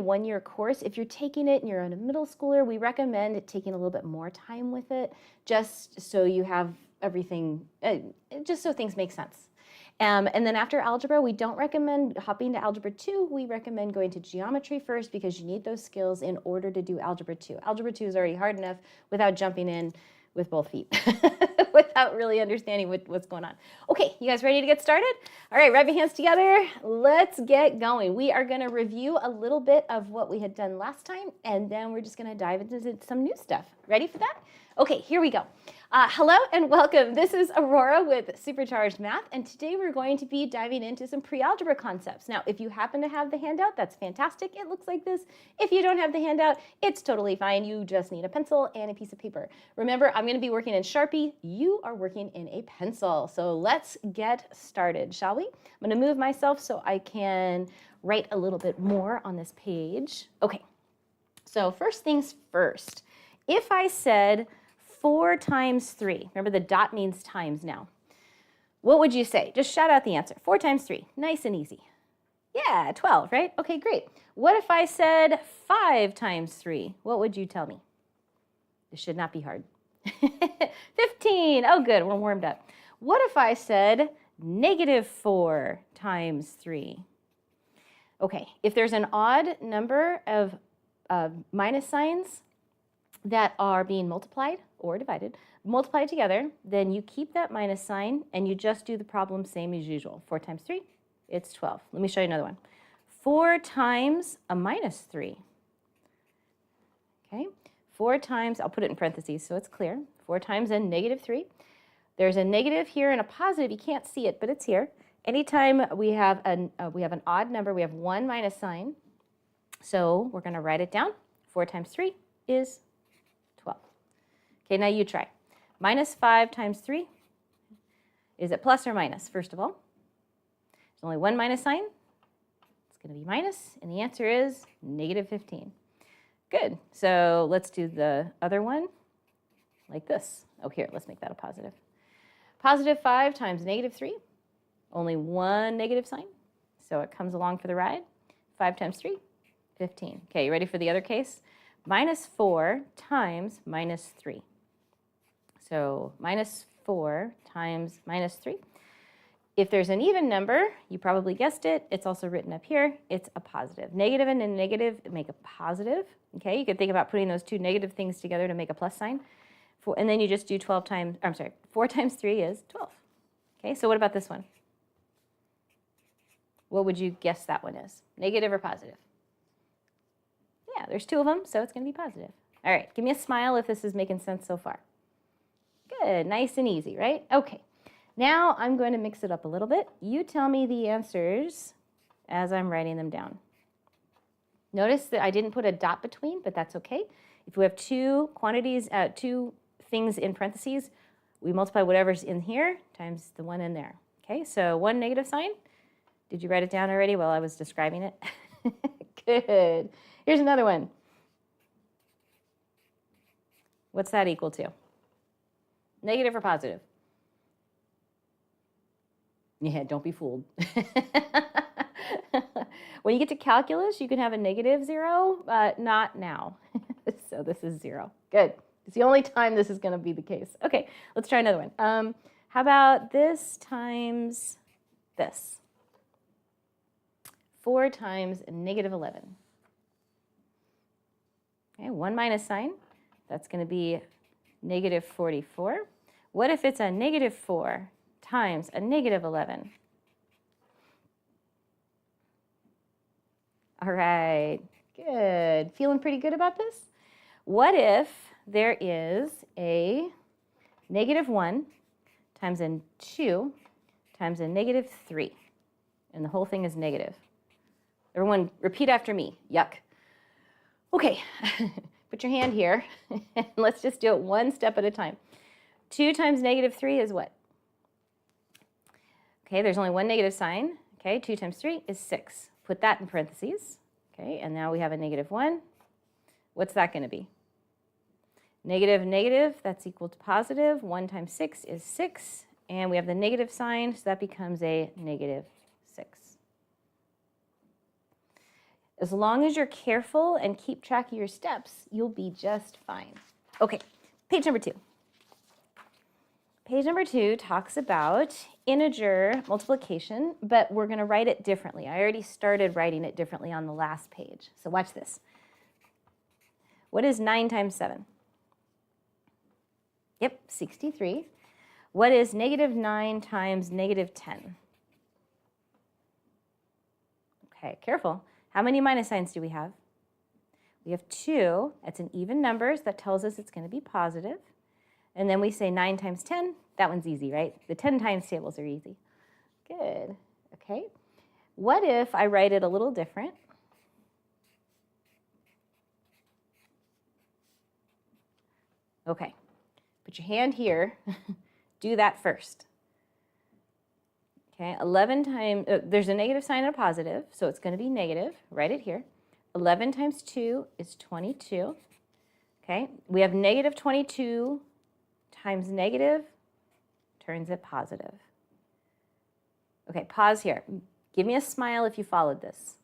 one-year course. If you're taking it and you're a middle schooler, we recommend taking a little bit more time with it, just so you have everything, just so things make sense. And then after algebra, we don't recommend hopping to algebra 2. We recommend going to geometry first because you need those skills in order to do algebra 2. Algebra 2 is already hard enough without jumping in with both feet, without really understanding what's going on. Okay, you guys ready to get started? All right, rub your hands together. Let's get going. We are going to review a little bit of what we had done last time, and then we're just going to dive into some new stuff. Ready for that? Okay, here we go. Hello and welcome. This is Aurora with Supercharged Math, and today we're going to be diving into some pre-algebra concepts. Now, if you happen to have the handout, that's fantastic. It looks like this. If you don't have the handout, it's totally fine. You just need a pencil and a piece of paper. Remember, I'm going to be working in Sharpie. You are working in a pencil. So let's get started, shall we? I'm going to move myself so I can write a little bit more on this page. Okay, so first things first. If I said 4 times 3. Remember, the dot means times now. What would you say? Just shout out the answer. 4 times 3. Nice and easy. Yeah, 12, right? Okay, great. What if I said 5 times 3? What would you tell me? This should not be hard. 15. Oh, good. We're warmed up. What if I said -4 times 3? Okay, if there's an odd number of minus signs that are being multiplied or divided, multiplied together, then you keep that minus sign and you just do the problem same as usual. 4 times 3, it's 12. Let me show you another one. 4 times a -3. Okay, 4 times, I'll put it in parentheses so it's clear. 4 times a -3. There's a negative here and a positive. You can't see it, but it's here. Anytime we have an odd number, we have one minus sign. So we're going to write it down. 4 times 3 is 12. Okay, now you try. -5 times 3. Is it plus or minus, first of all? There's only one minus sign. It's going to be minus, and the answer is -15. Good. So let's do the other one like this. Oh, here, let's make that a positive. +5 times -3. Only one negative sign, so it comes along for the ride. 5 times 3, 15. Okay, you ready for the other case? -4 times -3. So -4 times -3. If there's an even number, you probably guessed it, it's also written up here, it's a positive. Negative and a negative make a positive. Okay, you could think about putting those two negative things together to make a plus sign. And then you just do 4 times 3 is 12. Okay, so what about this one? What would you guess that one is? Negative or positive? Yeah, there's 2 of them, so it's going to be positive. All right, give me a smile if this is making sense so far. Good, nice and easy, right? Okay, now I'm going to mix it up a little bit. You tell me the answers as I'm writing them down. Notice that I didn't put a dot between, but that's okay. If we have 2 quantities, 2 things in parentheses, we multiply whatever's in here times the one in there. Okay, so one negative sign. Did you write it down already while I was describing it? Good. Here's another one. What's that equal to? Negative or positive? Yeah, don't be fooled. When you get to calculus, you can have a -0, but not now. So this is 0. Good. It's the only time this is going to be the case. Okay, let's try another one. How about this times this? 4 times -11. Okay, one minus sign. That's going to be -44. What if it's a -4 times a -11? All right, good. Feeling pretty good about this? What if there is a -1 times a 2 times a -3, and the whole thing is negative? Everyone, repeat after me. Yuck. Okay, put your hand here, and let's just do it one step at a time. 2 times -3 is what? Okay, there's only one negative sign. Okay, 2 times 3 is 6. Put that in parentheses. Okay, and now we have a -1. What's that going to be? Negative, that's equal to positive. 1 times 6 is 6. And we have the negative sign, so that becomes a -6. As long as you're careful and keep track of your steps, you'll be just fine. Okay, page number 2. Page number 2 talks about integer multiplication, but we're going to write it differently. I already started writing it differently on the last page. So watch this. What is 9 times 7? Yep, 63. What is negative 9 times negative 10? Okay, careful. How many minus signs do we have? We have 2. That's an even number, so that tells us it's going to be positive. And then we say 9 times 10. That one's easy, right? The 10 times tables are easy. Good. Okay. What if I write it a little different? Okay. Put your hand here. Do that first. Okay, 11 times, there's a negative sign and a positive, so it's going to be negative. Write it here. 11 times 2 is 22. Okay, we have negative 22 times negative turns it positive. Okay, pause here. Give me a smile if you followed this.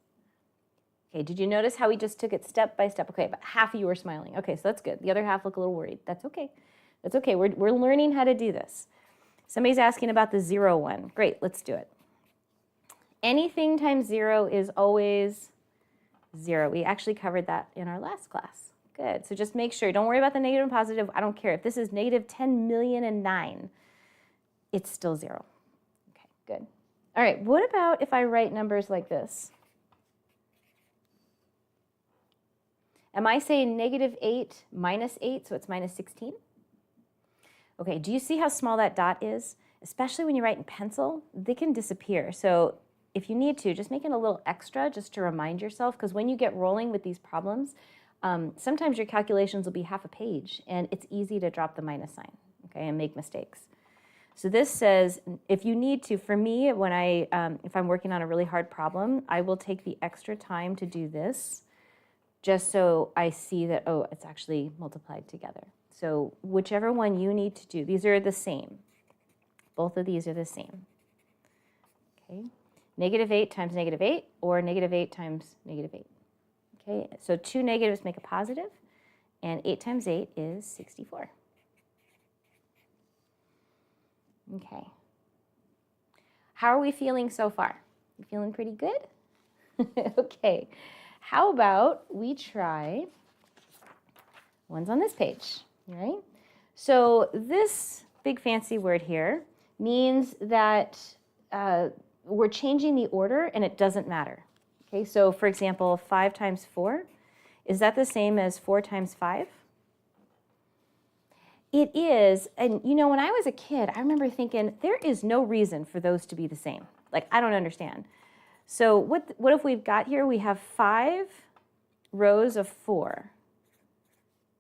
Okay, did you notice how we just took it step by step? Okay, about half of you were smiling. Okay, so that's good. The other half look a little worried. That's okay. That's okay. We're learning how to do this. Somebody's asking about the 0 one. Great, let's do it. Anything times 0 is always 0. We actually covered that in our last class. Good. So just make sure. Don't worry about the negative and positive. I don't care. If this is negative 10,000,009, it's still 0. Okay, good. All right, what about if I write numbers like this? Am I saying negative 8 minus 8, so it's minus 16? Okay, do you see how small that dot is? Especially when you write in pencil, they can disappear. So if you need to, just make it a little extra just to remind yourself, because when you get rolling with these problems, sometimes your calculations will be half a page, and it's easy to drop the minus sign, okay, and make mistakes. So this says, if you need to, for me, when if I'm working on a really hard problem, I will take the extra time to do this, just so I see that, oh, it's actually multiplied together. So whichever one you need to do, these are the same. Both of these are the same. Okay, negative 8 times negative 8, or negative 8 times negative 8. Okay, so 2 negatives make a positive, and 8 times 8 is 64. Okay. How are we feeling so far? You feeling pretty good? Okay. How about we try ones on this page, right? So this big fancy word here means that we're changing the order and it doesn't matter. Okay, so for example, 5 times 4, is that the same as 4 times 5? It is, and you know, when I was a kid, I remember thinking, there is no reason for those to be the same. Like, I don't understand. So what if we've got here, we have 5 rows of 4.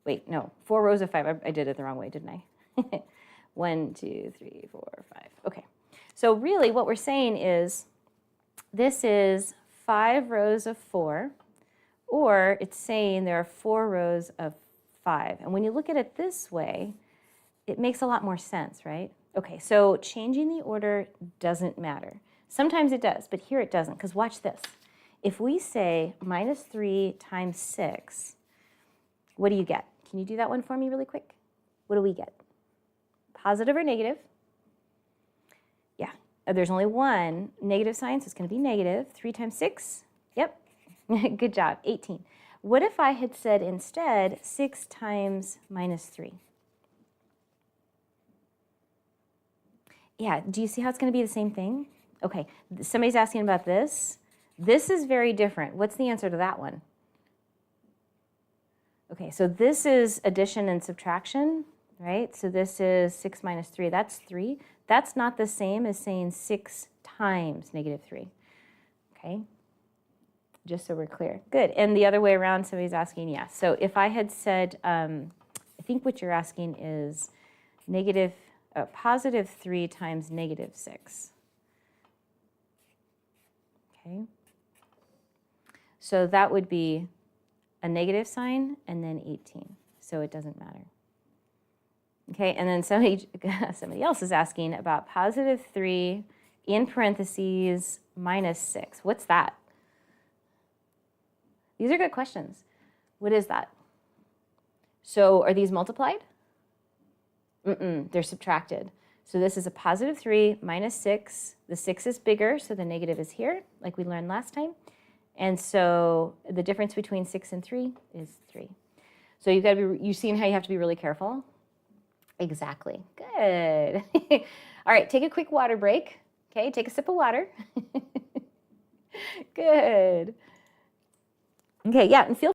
Wait, no, 4 rows of 5. I did it the wrong way, didn't I? 1, 2, 3, 4, 5. Okay, so really what we're saying is this is 5 rows of 4, or it's saying there are 4 rows of 5. And when you look at it this way, it makes a lot more sense, right? Okay, so changing the order doesn't matter. Sometimes it does, but here it doesn't, because watch this. If we say minus 3 times 6, what do you get? Can you do that one for me really quick? What do we get? Positive or negative? Yeah, there's only one negative sign, so it's going to be negative. 3 times 6? Yep, good job, 18. What if I had said instead 6 times minus 3? Yeah, do you see how it's going to be the same thing? Okay, somebody's asking about this. This is very different. What's the answer to that one? Okay, so this is addition and subtraction, right? So this is 6 minus 3. That's 3. That's not the same as saying 6 times negative 3. Okay, just so we're clear. Good. And the other way around, somebody's asking, yes. Yeah. So if I had said, I think what you're asking is positive 3 times negative 6. Okay. So that would be a negative sign and then 18. So it doesn't matter. Okay, and then somebody else is asking about positive 3 in parentheses minus 6. What's that? These are good questions. What is that? So are these multiplied? They're subtracted. So this is a positive 3 minus 6. The 6 is bigger, so the negative is here, like we learned last time. And so the difference between 6 and 3 is 3. So you've got to be, you've seen how you have to be really careful? Exactly. Good. All right, take a quick water break. Okay, take a sip of water. Good. Okay, yeah, and feel